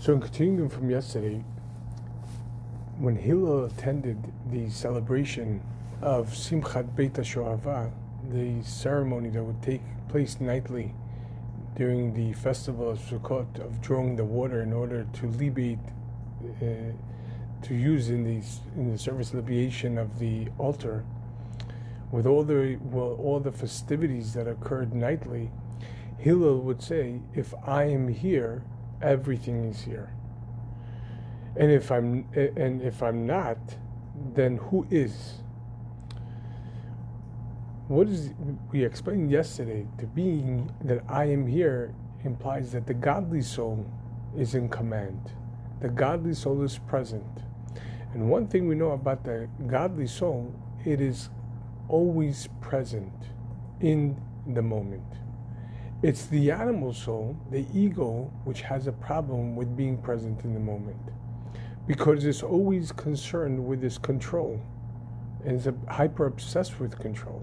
So in continuing from yesterday, when Hillel attended the celebration of Simchat Beit HaShohava, the ceremony that would take place nightly during the festival of Sukkot, of drawing the water in order to libate, to use in the service libatation of the altar, with all the festivities that occurred nightly, Hillel would say, "If I am here, everything is here. And if I'm not, then who is?" We explained yesterday, to being that I am here implies that the godly soul is in command. The godly soul is present. And one thing we know about the godly soul, it is always present in the moment. It's the animal soul, the ego, which has a problem with being present in the moment, because it's always concerned with its control and is hyper obsessed with control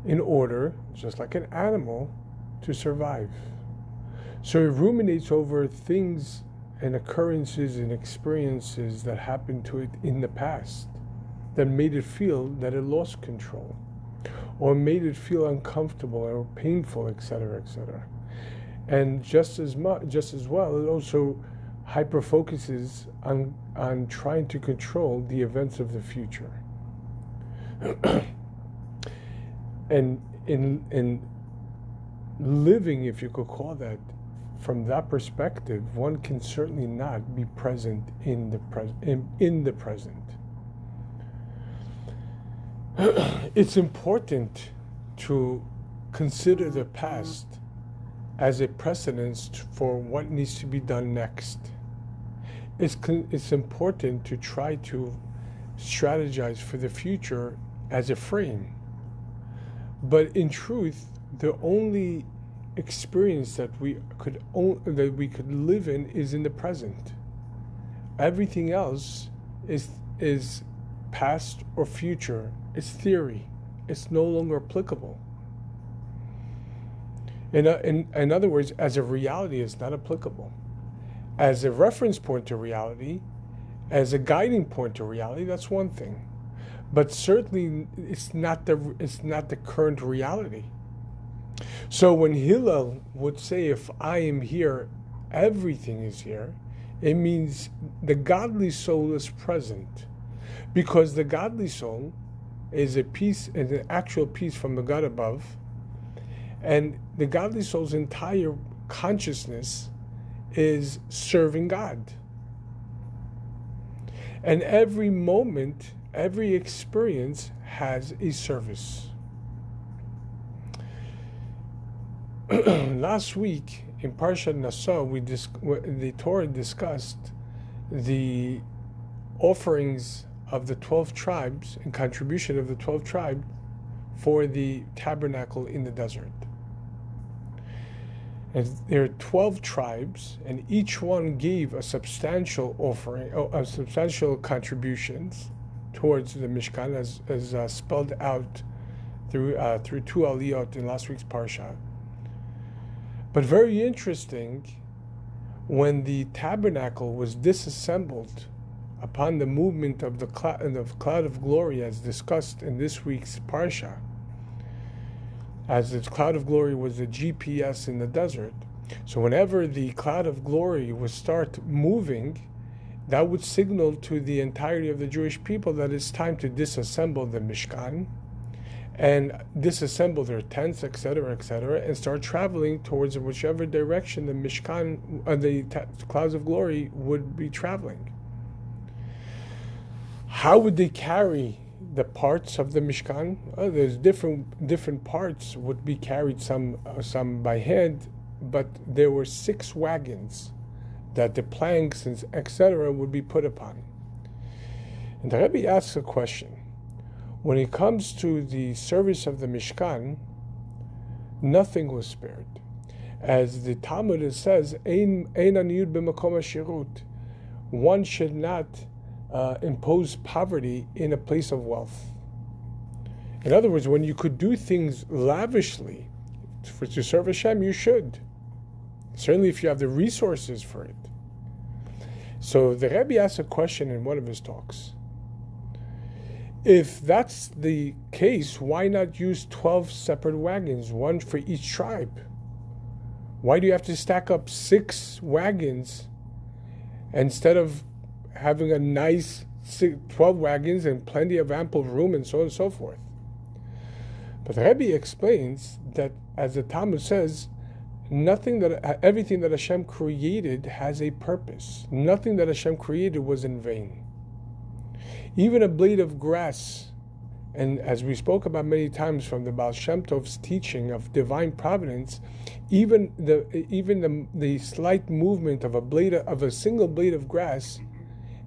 in order, just like an animal, to survive. So it ruminates over things and occurrences and experiences that happened to it in the past that made it feel that it lost control, or made it feel uncomfortable or painful, etc., etc. And just as well, it also hyper focuses on trying to control the events of the future. And in living, if you could call that, from that perspective, one can certainly not be present in the present. It's important to consider the past as a precedence for what needs to be done next. It's important to try to strategize for the future as a frame. But in truth, the only experience that we could live in is in the present. Everything else is past or future. It's theory. It's no longer applicable. In other words, as a reality, it's not applicable. As a reference point to reality, as a guiding point to reality, that's one thing. But certainly, it's not the current reality. So when Hillel would say, "If I am here, everything is here," it means the godly soul is present, because the godly soul is an actual piece from the God above, and the godly soul's entire consciousness is serving God. And every moment, every experience has a service. Last week in Parshat Naso, the Torah discussed the offerings of the 12 tribes and contribution of the 12 tribes for the tabernacle in the desert. And there are 12 tribes, and each one gave a substantial offering, substantial contributions towards the Mishkan, as spelled out through two aliyot in last week's parsha. But very interesting, when the tabernacle was disassembled upon the movement of the cloud of glory, as discussed in this week's parsha, as the cloud of glory was the GPS in the desert. So whenever the cloud of glory would start moving, that would signal to the entirety of the Jewish people that it's time to disassemble the Mishkan and disassemble their tents, etc., and start traveling towards whichever direction the Mishkan, the clouds of glory would be traveling. How would they carry the parts of the Mishkan? There's different parts would be carried, some by hand, but there were 6 wagons that the planks and etc. would be put upon. And the Rabbi asks a question. When it comes to the service of the Mishkan, nothing was spared. As the Talmud says, Ein aniyut b'makom hashirut. One should not impose poverty in a place of wealth. In other words, when you could do things lavishly to serve Hashem, you should. Certainly if you have the resources for it. So the Rabbi asked a question in one of his talks. If that's the case, why not use 12 separate wagons, one for each tribe? Why do you have to stack up 6 wagons instead of having a nice 12 wagons and plenty of ample room and so on and so forth? But the Rabbi explains that, as the Talmud says, everything that Hashem created has a purpose. Nothing that Hashem created was in vain. Even a blade of grass, and as we spoke about many times from the Baal Shem Tov's teaching of divine providence, even the slight movement of a single blade of grass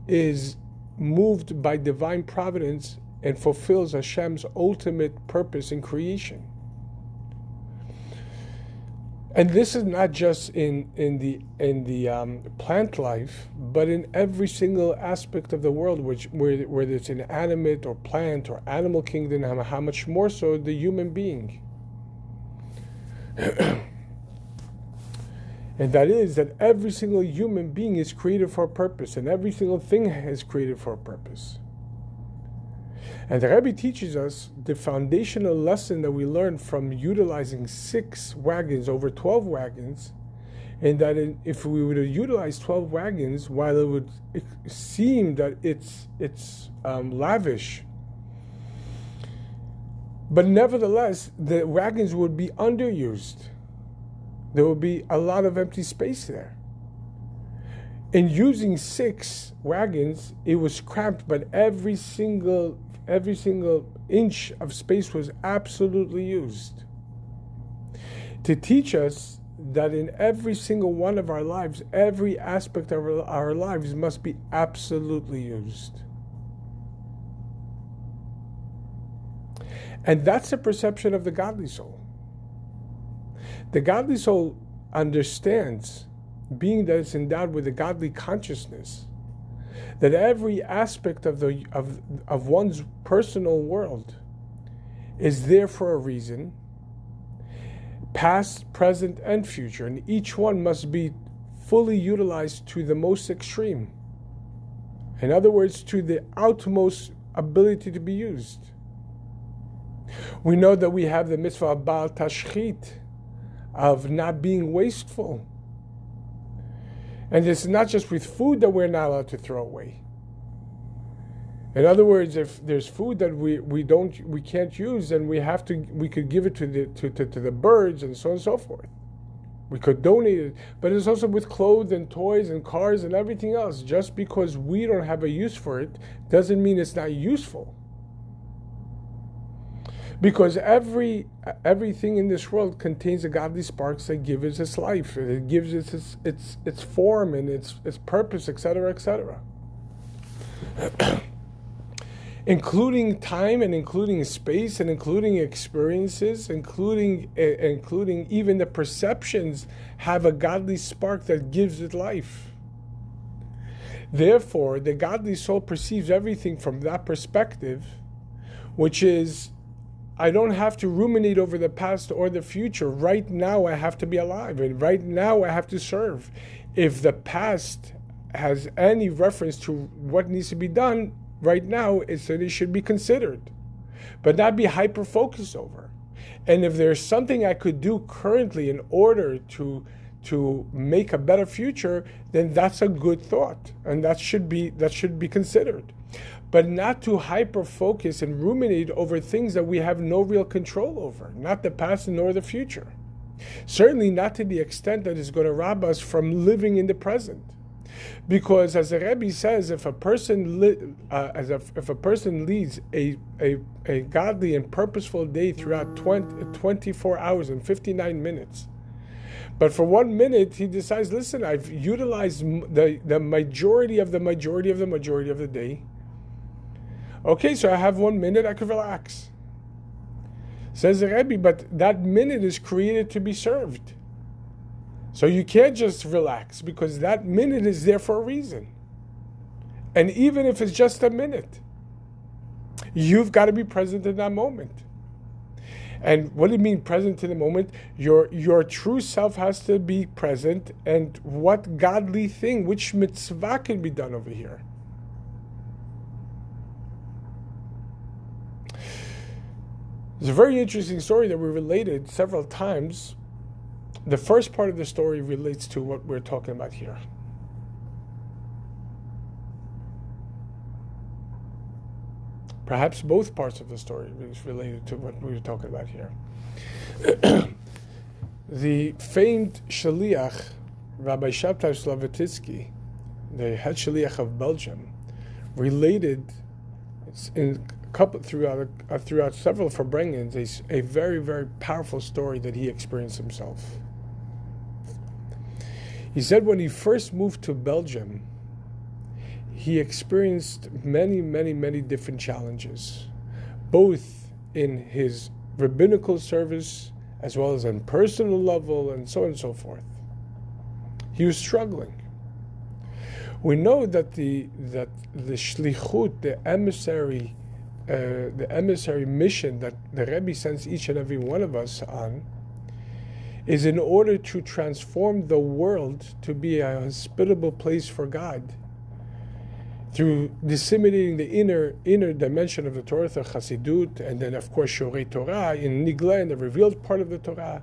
is moved by divine providence and fulfills Hashem's ultimate purpose in creation. And this is not just in the plant life, but in every single aspect of the world, whether it's an animate or plant or animal kingdom, how much more so the human being. And that is that every single human being is created for a purpose, and every single thing is created for a purpose. And the Rabbi teaches us the foundational lesson that we learn from utilizing 6 wagons over 12 wagons, and that if we were to utilize 12 wagons, while it would seem that it's lavish, but nevertheless, the wagons would be underused. There would be a lot of empty space there. In using 6 wagons, it was cramped, but every single inch of space was absolutely used to teach us that in every single one of our lives, every aspect of our lives must be absolutely used. And that's the perception of the godly soul. The godly soul understands, being that it's endowed with a godly consciousness, that every aspect of one's personal world is there for a reason, past, present, and future, and each one must be fully utilized to the most extreme. In other words, to the utmost ability to be used. We know that we have the mitzvah of Baal Tashchit, of not being wasteful. And it's not just with food that we're not allowed to throw away. In other words, if there's food that we can't use, then we could give it to the birds and so on and so forth. We could donate it, but it's also with clothes and toys and cars and everything else. Just because we don't have a use for it doesn't mean it's not useful. Because everything in this world contains a godly sparks that gives it its life, it gives it its form and its purpose, etc., etc. Including time and including space and including experiences, including even the perceptions have a godly spark that gives it life. Therefore, the godly soul perceives everything from that perspective, which is, I don't have to ruminate over the past or the future. Right now I have to be alive, and right now I have to serve. If the past has any reference to what needs to be done, right now it should be considered, but not be hyper-focused over. And if there's something I could do currently in order to make a better future, then that's a good thought, and that should be considered. But not to hyper-focus and ruminate over things that we have no real control over, not the past nor the future. Certainly not to the extent that it's going to rob us from living in the present. Because as the Rabbi says, if a person leads a godly and purposeful day throughout 24 hours and 59 minutes, but for 1 minute he decides, listen, I've utilized the majority of the day. Okay, so I have 1 minute, I could relax. Says the Rabbi, but that minute is created to be served. So you can't just relax, because that minute is there for a reason. And even if it's just a minute, you've got to be present in that moment. And what do you mean present in the moment? Your true self has to be present, and what godly thing, which mitzvah can be done over here? It's a very interesting story that we related several times. The first part of the story relates to what we're talking about here. Perhaps both parts of the story is related to what we were talking about here. The famed Shaliach, Rabbi Shabtai Slavutitsky, the head Shaliach of Belgium, related throughout several Verbrengings a very, very powerful story that he experienced himself. He said when he first moved to Belgium, he experienced many, many, many different challenges, both in his rabbinical service as well as on personal level and so on and so forth. He was struggling. We know that the shlichut, the emissary mission that the Rebbe sends each and every one of us on, is in order to transform the world to be a hospitable place for God, through disseminating the inner dimension of the Torah, the Chassidut, and then of course Shorei Torah, in Nigla, in the revealed part of the Torah,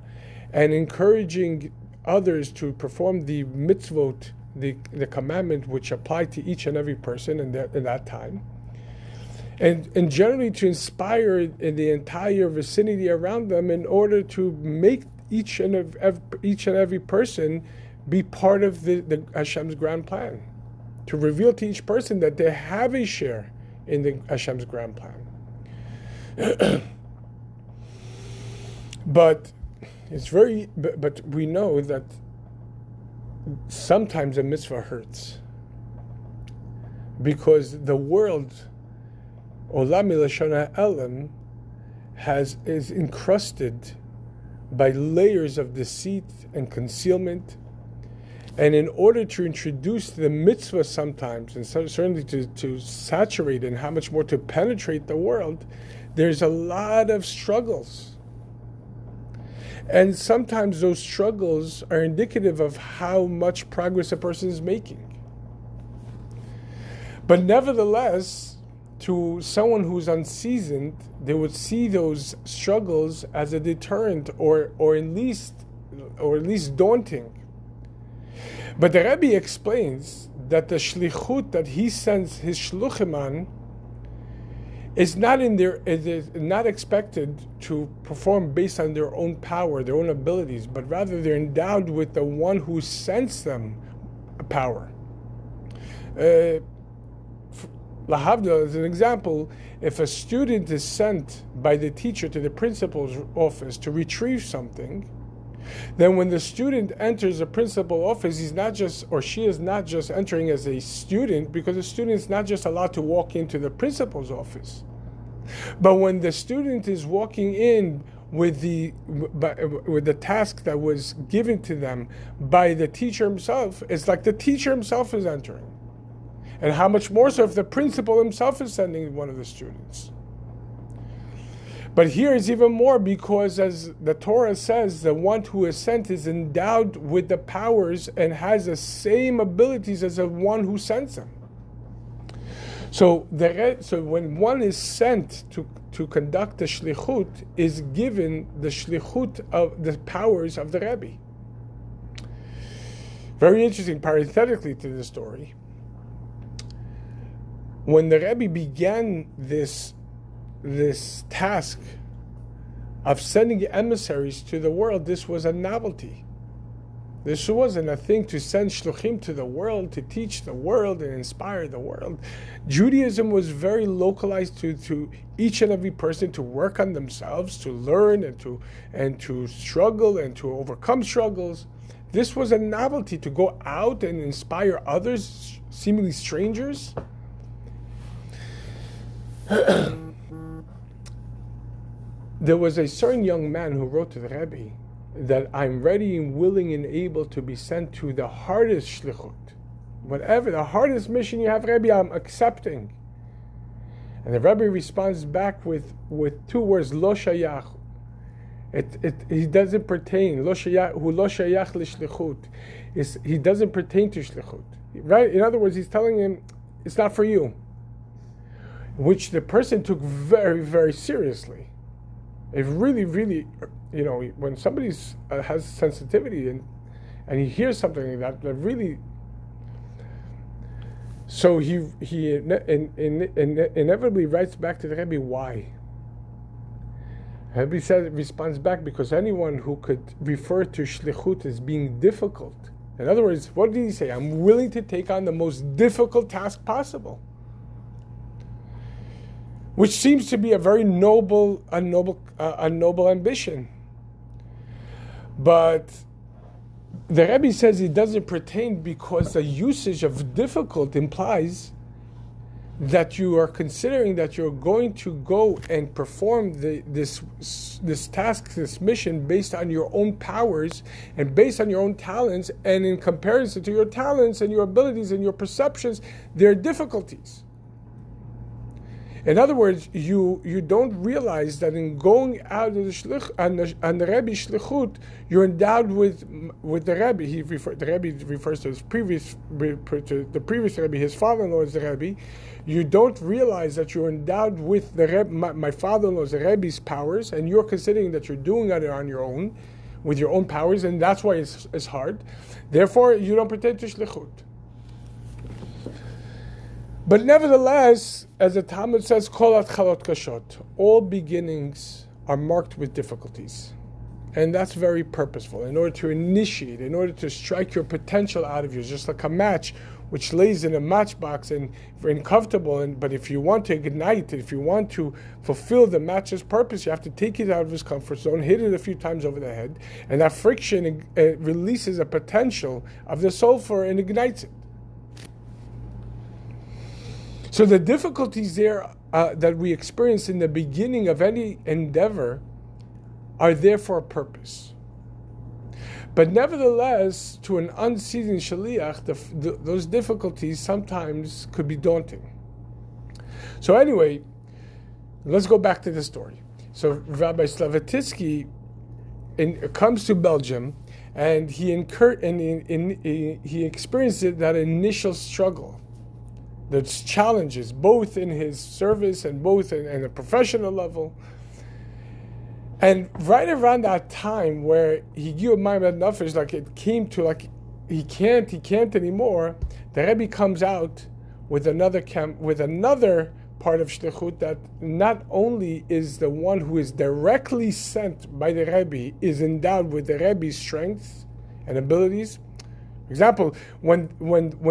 and encouraging others to perform the mitzvot, the commandment which apply to each and every person in that time, and generally to inspire in the entire vicinity around them in order to make each and every person be part of the Hashem's grand plan, to reveal to each person that they have a share in the Hashem's grand plan. But we know that sometimes a mitzvah hurts, because the world, Olam Milashon Ha'elam, is encrusted by layers of deceit and concealment. And in order to introduce the mitzvah sometimes, and certainly to saturate and how much more to penetrate the world, there's a lot of struggles. And sometimes those struggles are indicative of how much progress a person is making. But nevertheless, to someone who's unseasoned, they would see those struggles as a deterrent or at least daunting. But the Rabbi explains that the shlichut that he sends his shluchim on is not expected to perform based on their own power, their own abilities, but rather they're endowed with the one who sends them power. Lahavdil, as an example, if a student is sent by the teacher to the principal's office to retrieve something, then when the student enters the principal office, he's not just, or she is not just entering as a student, because the student is not just allowed to walk into the principal's office. But when the student is walking in with the task that was given to them by the teacher himself, it's like the teacher himself is entering. And how much more so if the principal himself is sending one of the students. But here is even more, because as the Torah says, the one who is sent is endowed with the powers and has the same abilities as the one who sends them. So when one is sent to conduct the shlichut, is given the shlichut of the powers of the Rebbe. Very interesting, parenthetically to the story. When the Rebbe began this task of sending emissaries to the world, this was a novelty. This wasn't a thing to send shluchim to the world, to teach the world and inspire the world. Judaism was very localized to each and every person to work on themselves, to learn and to struggle and to overcome struggles. This was a novelty, to go out and inspire others, seemingly strangers. There was a certain young man who wrote to the Rebbe that I'm ready and willing and able to be sent to the hardest shlichut. Whatever, the hardest mission you have, Rebbe, I'm accepting. And the Rebbe responds back with two words, lo shayach. He doesn't pertain. Hu lo shayach l'shlichut. He doesn't pertain to shlichut. Right? In other words, he's telling him it's not for you, which the person took very, very seriously. It really, really, when somebody has sensitivity and he hears something like that really. So he inevitably writes back to the Rabbi, why? Rabbi responds back, because anyone who could refer to shlichut as being difficult. In other words, what did he say? I'm willing to take on the most difficult task possible. Which seems to be a very noble ambition. But the Rebbe says it doesn't pertain because the usage of difficult implies that you are considering that you're going to go and perform this task, this mission, based on your own powers and based on your own talents, and in comparison to your talents and your abilities and your perceptions, there are difficulties. In other words, you don't realize that in going out of the Rebbe's shlichut, you're endowed with the Rebbe. The Rebbe refers to the previous Rebbe, his father-in-law is the Rebbe. You don't realize that you're endowed with the Rebbe. My father-in-law is the Rebbe's powers, and you're considering that you're doing it on your own, with your own powers, and that's why it's hard. Therefore, you don't pretend to shlichut. But nevertheless, as the Talmud says, Kol atchalot kashot, all beginnings are marked with difficulties. And that's very purposeful, in order to initiate, in order to strike your potential out of you. It's just like a match which lays in a matchbox and comfortable, but if you want to ignite it, if you want to fulfill the match's purpose, you have to take it out of its comfort zone, hit it a few times over the head, and that friction releases a potential of the sulfur and ignites it. So the difficulties there that we experience in the beginning of any endeavor are there for a purpose. But nevertheless, to an unseasoned shaliach, those difficulties sometimes could be daunting. So anyway, let's go back to the story. So Rabbi Slavetitsky comes to Belgium, and he experienced that initial struggle. There's challenges, both in his service and both in a professional level. And right around that time where he gave Ma'amad Nefesh, like it came to like he can't anymore, the Rebbe comes out with another part of shlichut, that not only is the one who is directly sent by the Rebbe is endowed with the Rebbe's strengths and abilities. For example, when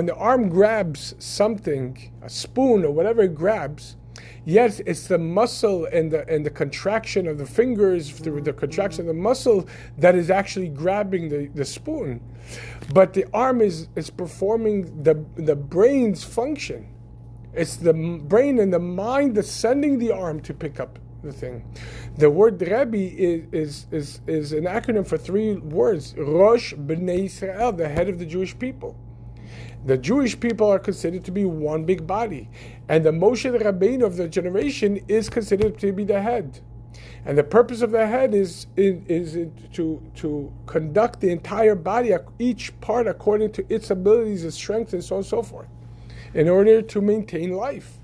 the arm grabs something, a spoon or whatever it grabs, yes, it's the muscle and the contraction of the fingers through the contraction of the muscle that is actually grabbing the spoon. But the arm is performing the brain's function. It's the brain and the mind that's sending the arm to pick up the thing. The word Rabbi is an acronym for three words: Rosh B'nai Israel, the head of the Jewish people. The Jewish people are considered to be one big body, and the Moshe Rabbeinu of the generation is considered to be the head. And the purpose of the head is to conduct the entire body, each part according to its abilities, its strengths, and so on and so forth, in order to maintain life,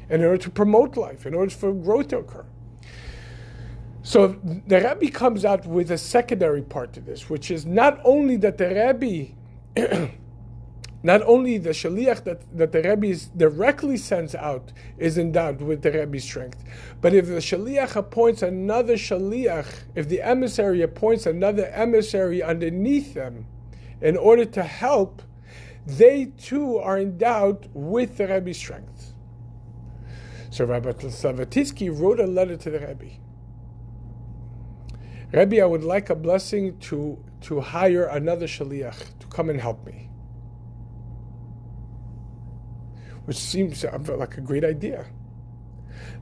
in order to promote life, in order for growth to occur. So the Rabbi comes out with a secondary part to this, which is not only that the Rabbi, not only the shaliach that the Rebbe directly sends out is endowed with the Rebbe's strength, but if the shaliach appoints another shaliach, if the emissary appoints another emissary underneath them in order to help, they too are endowed with the Rebbe's strength. So Rabbi Slavetitsky wrote a letter to the Rebbe. Rebbe, I would like a blessing to hire another shaliach to come and help me. Which seems like a great idea.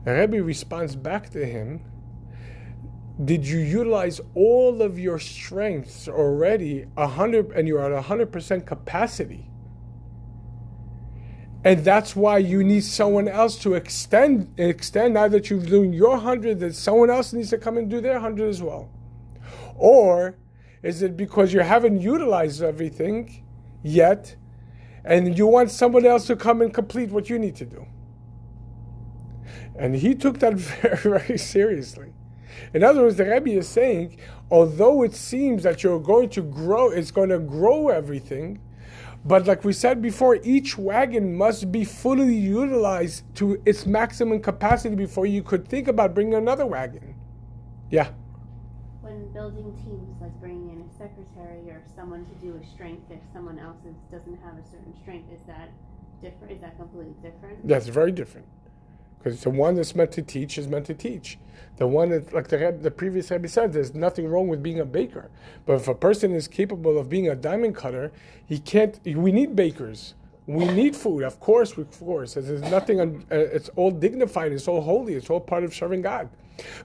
The Rebbe responds back to him, did you utilize all of your strengths already, 100, and you're at 100% capacity? And that's why you need someone else to extend now that you're doing your 100, that someone else needs to come and do their 100 as well. Or is it because you haven't utilized everything yet and you want someone else to come and complete what you need to do? And he took that very, very seriously. In other words, the Rabbi is saying, although it seems that you're going to grow, it's going to grow everything, but like we said before, each wagon must be fully utilized to its maximum capacity before you could think about bringing another wagon. Yeah. When building teams, like bringing in a secretary or someone to do a strength if someone else doesn't have a certain strength, is that different? Is that completely different? That's very different. Because the one that's meant to teach is meant to teach. The one that, like the previous Rabbi said, there's nothing wrong with being a baker. But if a person is capable of being a diamond cutter, he can't. We need bakers. We need food, of course. There's nothing. It's all dignified. It's all holy. It's all part of serving God.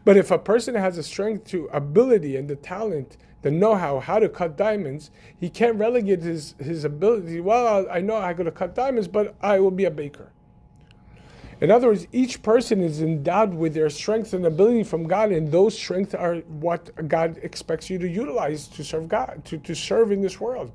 But if a person has the strength, to ability, and the talent, the know-how, how to cut diamonds, he can't relegate his ability. Well, I know I'm going to cut diamonds, but I will be a baker. In other words, each person is endowed with their strength and ability from God, and those strengths are what God expects you to utilize to serve God, to serve in this world.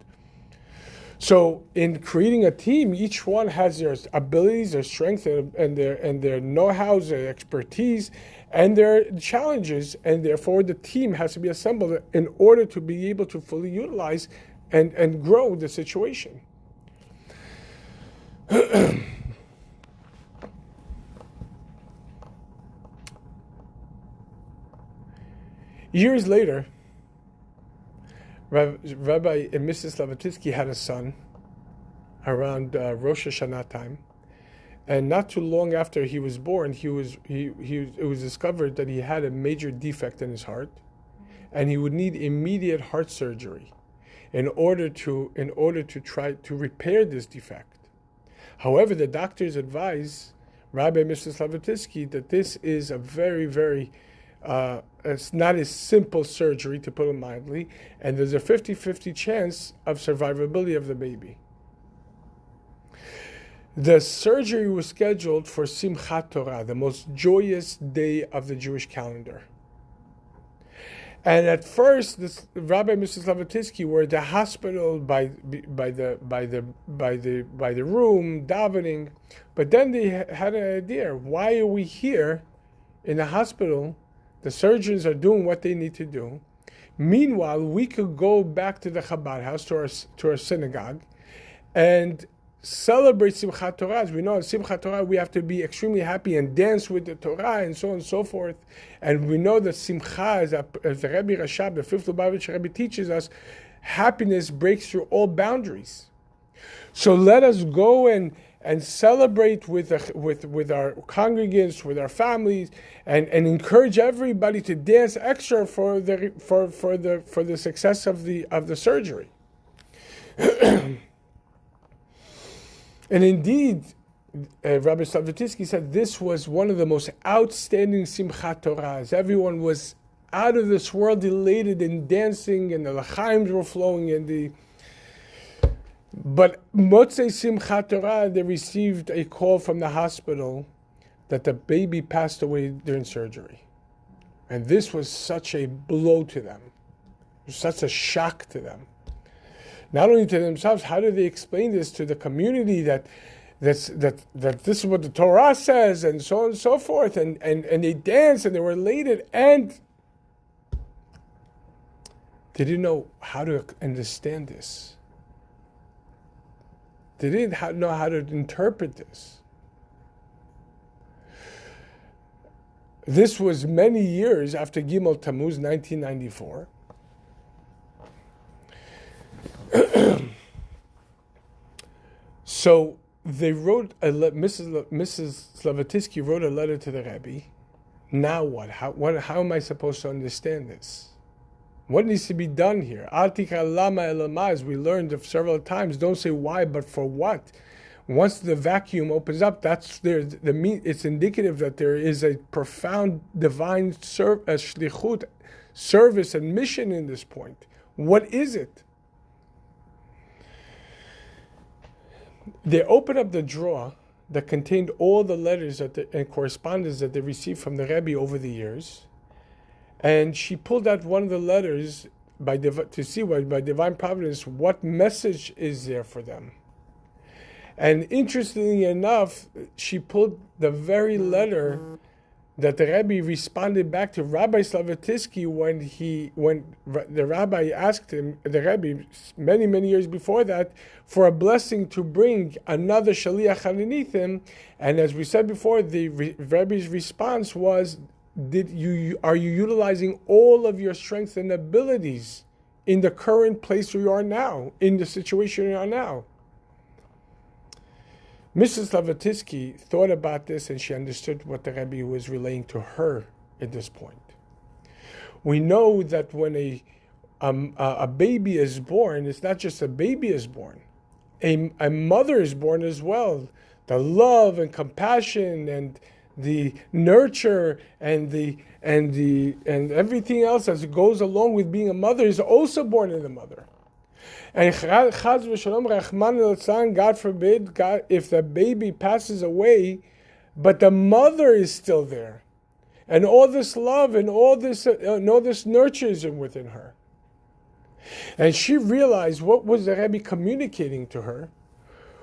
So in creating a team, each one has their abilities, their strengths, and their know-how, their expertise, and their challenges, and therefore the team has to be assembled in order to be able to fully utilize and grow the situation. Years later, Rabbi and Mrs. Lavatitsky had a son around Rosh Hashanah time, and not too long after he was born, it was discovered that he had a major defect in his heart, and he would need immediate heart surgery in order to try to repair this defect. However, the doctors advise Rabbi and Mrs. Lavatitsky that this is a very, very it's not a simple surgery, to put it mildly, and there's a 50-50 chance of survivability of the baby. The surgery was scheduled for Simchat Torah, the most joyous day of the Jewish calendar. And at first, Rabbi and Mrs. Lavatitsky were at the hospital by the room davening, but then they had an idea: why are we here in the hospital? The surgeons are doing what they need to do. Meanwhile, we could go back to the Chabad house, to our synagogue, and celebrate Simchat Torah. As we know, in Simchat Torah, we have to be extremely happy and dance with the Torah and so on and so forth. And we know that Simcha, as the Rabbi Rashab, the fifth Lubavitch Rabbi, teaches us, happiness breaks through all boundaries. So let us go and celebrate with our congregants, with our families, and encourage everybody to dance extra for the success of the surgery. And indeed, Rabbi Lavatitsky said this was one of the most outstanding Simchat Torahs. Everyone was out of this world, elated and dancing, and the l'chaims were flowing, But Motzei Simchat Torah, they received a call from the hospital that the baby passed away during surgery. And this was such a blow to them. It was such a shock to them. Not only to themselves, how do they explain this to the community that this is what the Torah says, and so on and so forth, and they danced and they were elated, and they didn't know how to understand this. They didn't know how to interpret this. This was many years after Gimel Tammuz, 1994. So they wrote Mrs. Lavatitsky wrote a letter to the Rabbi. Now what? How am I supposed to understand this? What needs to be done here? Atika lama elama, as we learned several times. Don't say why, but for what. Once the vacuum opens up, it's indicative that there is a profound divine shlichut, service and mission in this point. What is it? They opened up the drawer that contained all the letters and correspondence that they received from the Rebbe over the years, and she pulled out one of the letters to see what, by divine providence, what message is there for them. And interestingly enough, she pulled the very letter that the Rabbi responded back to Rabbi Slavatitsky when the Rabbi asked him, the Rabbi, many years before that, for a blessing to bring another Shaliach underneath him. And as we said before, the Rabbi's response was, are you utilizing all of your strengths and abilities in the current place where you are now, in the situation you are now? Mrs. Slavatitsky thought about this, and she understood what the Rebbe was relaying to her at this point. We know that when a baby is born, it's not just a baby is born. A mother is born as well. The love and compassion and the nurture and everything else that goes along with being a mother is also born in the mother. And God forbid, if the baby passes away, but the mother is still there, and all this love and all this nurture is within her. And she realized what was the Rebbe communicating to her,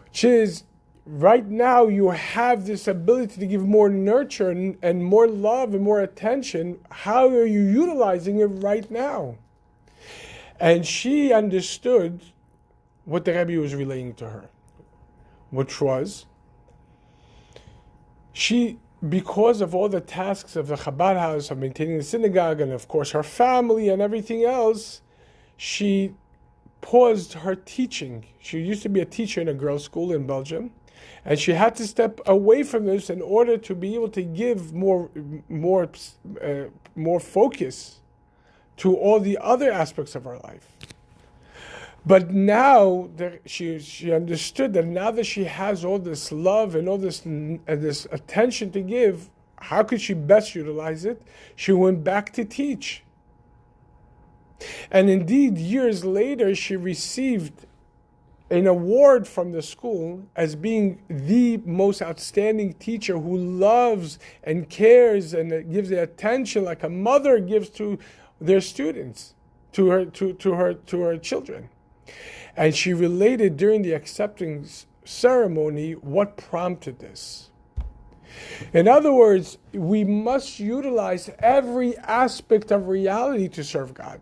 which is, right now you have this ability to give more nurture and more love and more attention. How are you utilizing it right now? And she understood what the Rebbe was relaying to her, which was, because of all the tasks of the Chabad house, of maintaining the synagogue, and of course her family and everything else, she paused her teaching. She used to be a teacher in a girls' school in Belgium, and she had to step away from this in order to be able to give more focus to all the other aspects of her life. But now that she understood that now that she has all this love and all this attention to give, how could she best utilize it? She went back to teach. And indeed, years later, she received an award from the school as being the most outstanding teacher who loves and cares and gives the attention like a mother gives to their students, to her children. And she related during the acceptance ceremony what prompted this. In other words, we must utilize every aspect of reality to serve God.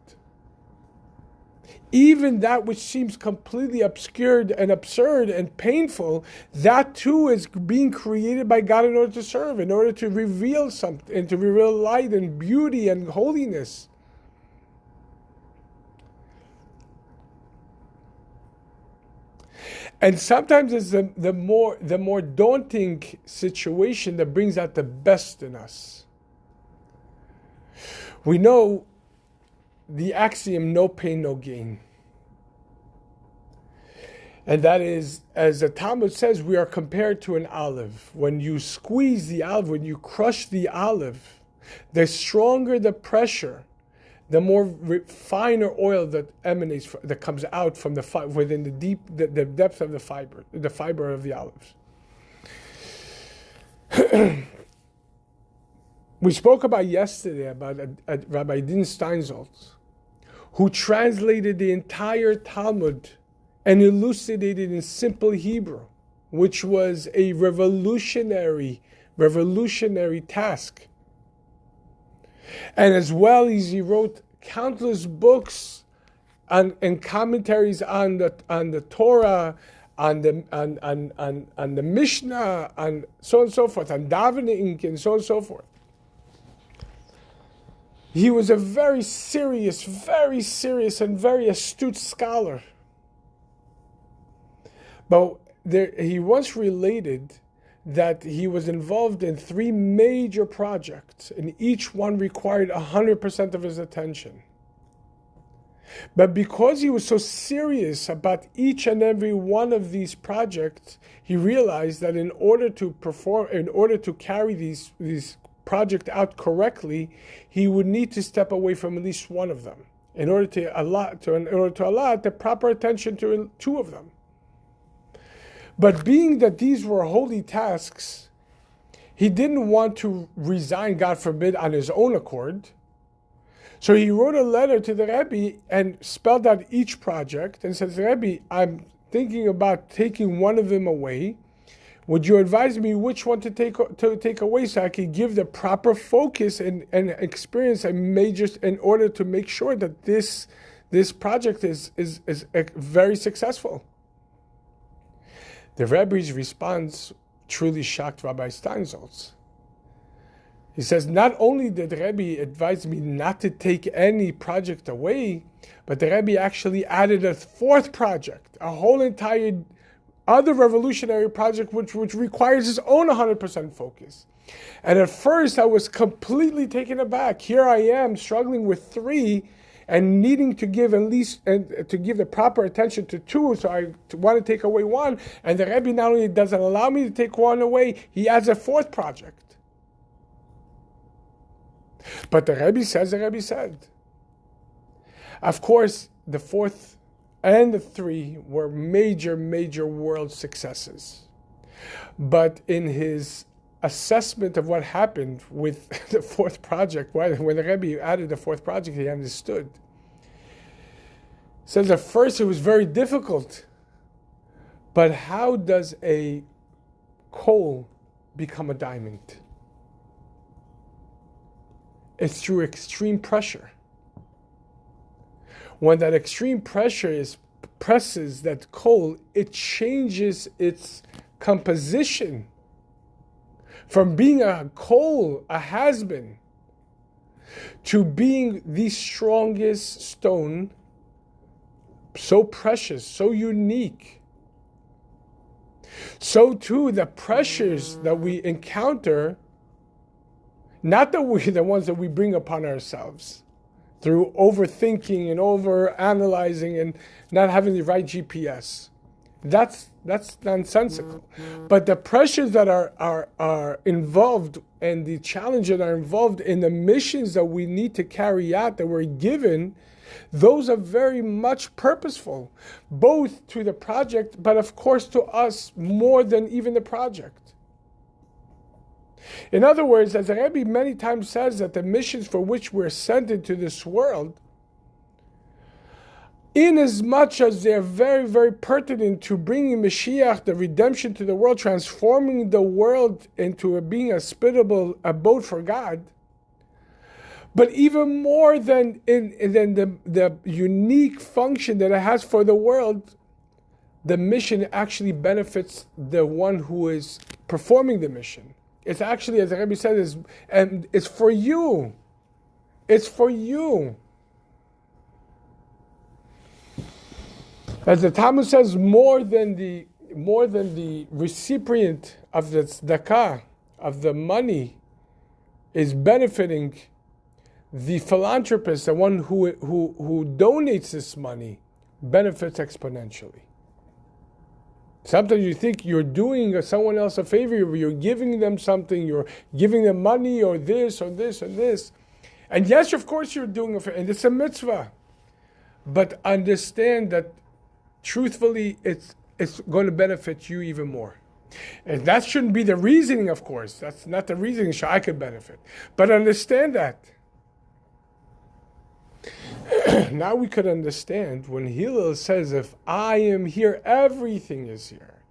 Even that which seems completely obscured and absurd and painful, that too is being created by God in order to serve, in order to reveal something, and to reveal light and beauty and holiness. And sometimes it's the more daunting situation that brings out the best in us. We know the axiom, no pain, no gain. And that is, as the Talmud says, we are compared to an olive. When you squeeze the olive, when you crush the olive, the stronger the pressure, the more finer oil that emanates, that comes out from within the depth of the fiber of the olives. We spoke about yesterday about Rabbi Din Steinsaltz, who translated the entire Talmud and elucidated in simple Hebrew, which was a revolutionary task. And as well as he wrote countless books and commentaries on the Torah, on the Mishnah, and so on and so forth, on davening and so on and so forth. He was a very serious and very astute scholar. But he once related that he was involved in 3 major projects, and each one required 100% of his attention. But because he was so serious about each and every one of these projects, he realized that in order to carry these projects out correctly, he would need to step away from at least one of them in order to allot the proper attention to 2 of them. But being that these were holy tasks, he didn't want to resign, God forbid, on his own accord. So he wrote a letter to the Rabbi and spelled out each project and says, Rabbi, I'm thinking about taking one of them away. Would you advise me which one to take away so I can give the proper focus and experience a major in order to make sure that this project is very successful? The Rebbe's response truly shocked Rabbi Steinsaltz. He says, not only did the Rebbe advise me not to take any project away, but the Rebbe actually added a fourth project, a whole entire other revolutionary project which requires its own 100% focus. And at first I was completely taken aback. Here I am struggling with three and needing to give at least to give the proper attention to two, so I want to take away one. And the Rebbe not only doesn't allow me to take one away, he adds a fourth project. But the Rebbe said. Of course, the fourth and the three were major world successes. But in his assessment of what happened with the fourth project, when the Rebbe added the fourth project, he understood. Says at first it was very difficult. But how does a coal become a diamond? It's through extreme pressure. When that extreme pressure presses that coal, it changes its composition from being a coal, a has-been, to being the strongest stone, so precious, so unique. So too, the pressures that we encounter, not the ones that we bring upon ourselves through overthinking and over-analyzing and not having the right GPS. That's nonsensical. But the pressures that are involved and the challenges that are involved in the missions that we need to carry out, that we're given, those are very much purposeful, both to the project, but of course to us more than even the project. In other words, as the Rebbe many times says, that the missions for which we're sent into this world, in as much as they're very pertinent to bringing Mashiach, the redemption to the world, transforming the world into being a hospitable abode for God, but even more than the unique function that it has for the world, the mission actually benefits the one who is performing the mission. It's actually, as the Rabbi says, it's for you. It's for you. As the Talmud says, more than the recipient of the tzedakah, of the money, is benefiting the philanthropist, the one who donates this money, benefits exponentially. Sometimes you think you're doing someone else a favor, you're giving them something, you're giving them money or this or this and this. And yes, of course you're doing a favor, and it's a mitzvah. But understand that truthfully, it's going to benefit you even more. And that shouldn't be the reasoning, of course. That's not the reasoning, so I could benefit. But understand that. Now we could understand when Hillel says, if I am here, everything is here.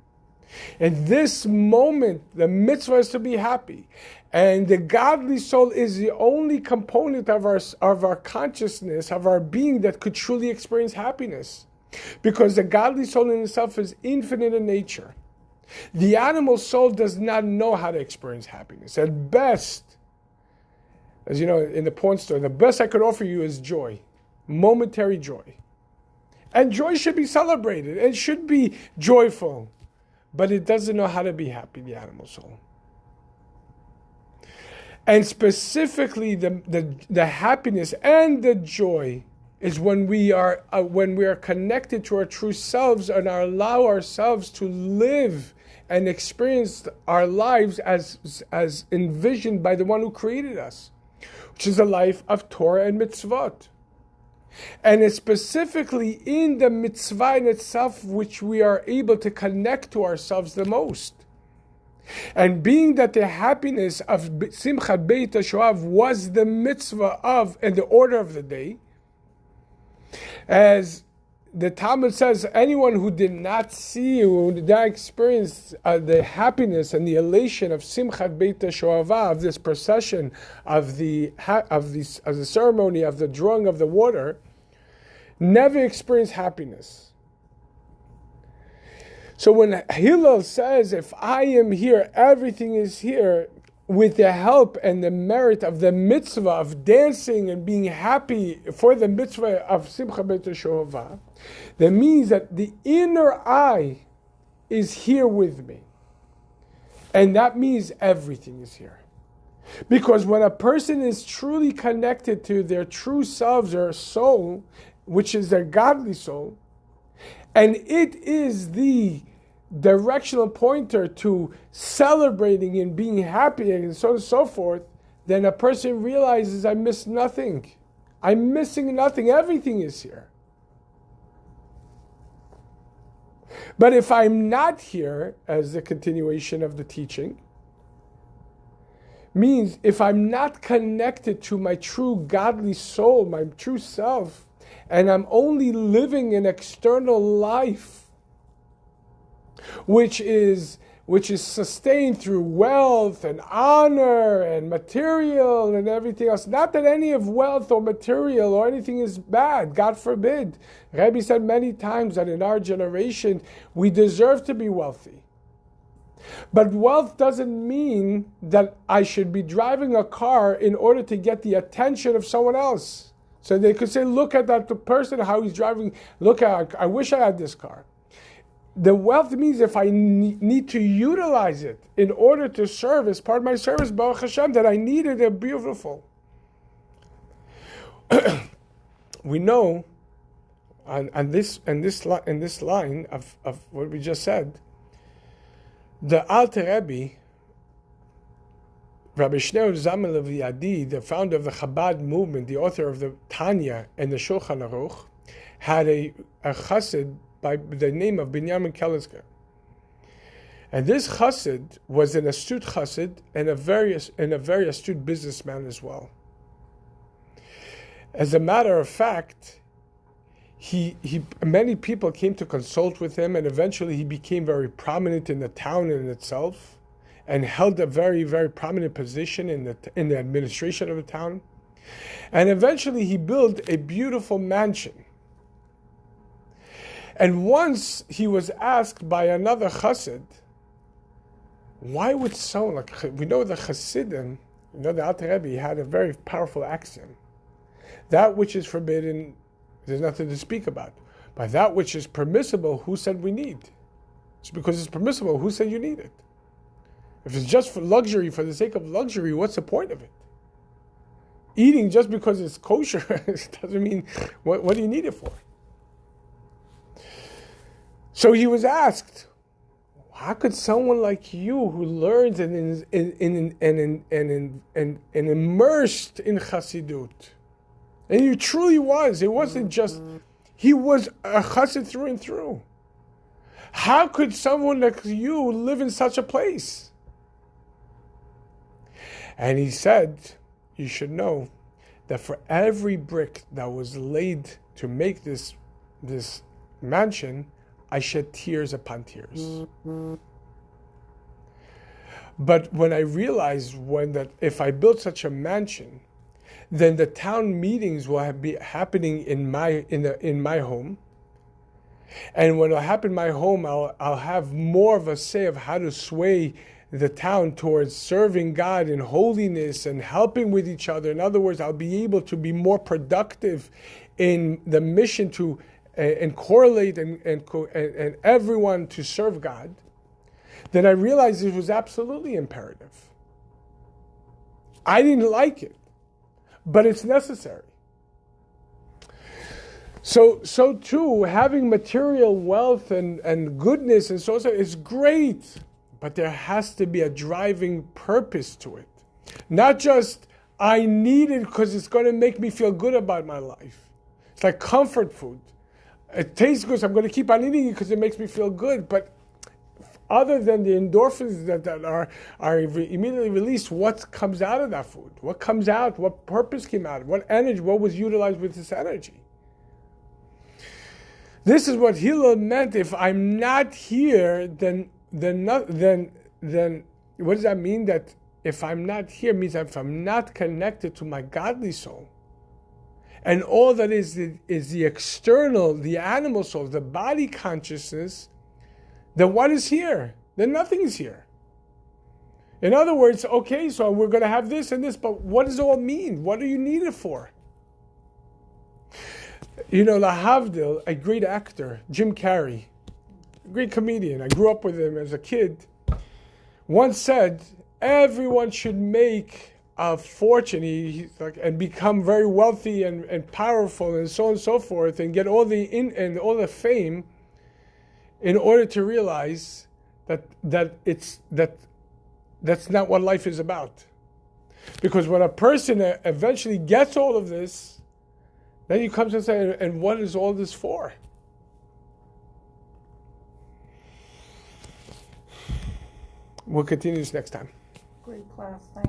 In this moment, the mitzvah is to be happy. And the godly soul is the only component of our consciousness, of our being, that could truly experience happiness. Because the godly soul in itself is infinite in nature. The animal soul does not know how to experience happiness. At best, as you know, in the porn store, the best I could offer you is joy. Momentary joy. And joy should be celebrated and should be joyful. But it doesn't know how to be happy, the animal soul. And specifically the happiness and the joy is when we are connected to our true selves and allow ourselves to live and experience our lives as envisioned by the one who created us, which is a life of Torah and mitzvot. And it's specifically in the mitzvah in itself which we are able to connect to ourselves the most. And being that the happiness of Simchat Beit HaShoav was the mitzvah of and the order of the day, as the Talmud says, anyone who did not see, who did not experience the happiness and the elation of Simchat Beit HaShoava, of this procession, of the ceremony of the drawing of the water, never experienced happiness. So when Hillel says, if I am here, everything is here, with the help and the merit of the mitzvah of dancing and being happy for the mitzvah of Simcha Beit HaShoava, that means that the inner I is here with me. And that means everything is here. Because when a person is truly connected to their true selves, their soul, which is their godly soul, and it is the directional pointer to celebrating and being happy and so on and so forth, then a person realizes, I miss nothing. I'm missing nothing. Everything is here. But if I'm not here, as the continuation of the teaching, means if I'm not connected to my true godly soul, my true self, and I'm only living an external life, which is sustained through wealth and honor and material and everything else. Not that any of wealth or material or anything is bad, God forbid. Rabbi said many times that in our generation we deserve to be wealthy. But wealth doesn't mean that I should be driving a car in order to get the attention of someone else. So they could say, look at that person, how he's driving. Look at, I wish I had this car. The wealth means if I need to utilize it in order to serve as part of my service, Baruch Hashem, that I need it, they're beautiful. We know on this line of what we just said, the Alter Rebbe, Rabbi Shneur Zalman of Yadi, the founder of the Chabad movement, the author of the Tanya and the Shulchan Aruch, had a chassid by the name of Binyamin Kelitzker. And this chassid was an astute chassid and a very astute businessman as well. As a matter of fact, many people came to consult with him, and eventually he became very prominent in the town in itself, and held a very, very prominent position in the administration of the town. And eventually he built a beautiful mansion. And once he was asked by another chassid, why would someone, like, we know the chassidim, the Alter Rebbe had a very powerful axiom. That which is forbidden, there's nothing to speak about. But that which is permissible, who said we need? It's because it's permissible, who said you need it? If it's just for luxury, for the sake of luxury, what's the point of it? Eating just because it's kosher doesn't mean, what do you need it for? So he was asked, how could someone like you, who learns and immersed in Chassidut, and he truly was, it wasn't just, he was a Chassid through and through. How could someone like you live in such a place? And he said, you should know that for every brick that was laid to make this mansion, I shed tears upon tears. But when I realized that if I built such a mansion, then the town meetings will be happening in my home. And when it'll happen in my home, I'll have more of a say of how to sway the town towards serving God in holiness and helping with each other. In other words, I'll be able to be more productive in the mission to and correlate and everyone to serve God. Then I realized it was absolutely imperative. I didn't like it, but it's necessary. So too, having material wealth and goodness and so on is great, but there has to be a driving purpose to it. Not just, I need it because it's going to make me feel good about my life. It's like comfort food. It tastes good, so I'm going to keep on eating it because it makes me feel good. But other than the endorphins that are immediately released, what comes out of that food? What comes out? What purpose came out? What energy? What was utilized with this energy? This is what Hillel meant. If I'm not here, then what does that mean? That if I'm not here means if I'm not connected to my godly soul, and all that is the external, the animal soul, the body consciousness, then what is here? Then nothing is here. In other words, okay, so we're going to have this and this, but what does it all mean? What do you need it for? You know, Lahavdil, a great actor, Jim Carrey, a great comedian, I grew up with him as a kid, once said, everyone should make a fortune and become very wealthy and powerful and so on and so forth, and get all the fame in order to realize that's not what life is about. Because when a person eventually gets all of this, then he comes and says, and what is all this for? We'll continue this next time. Great class, thank you.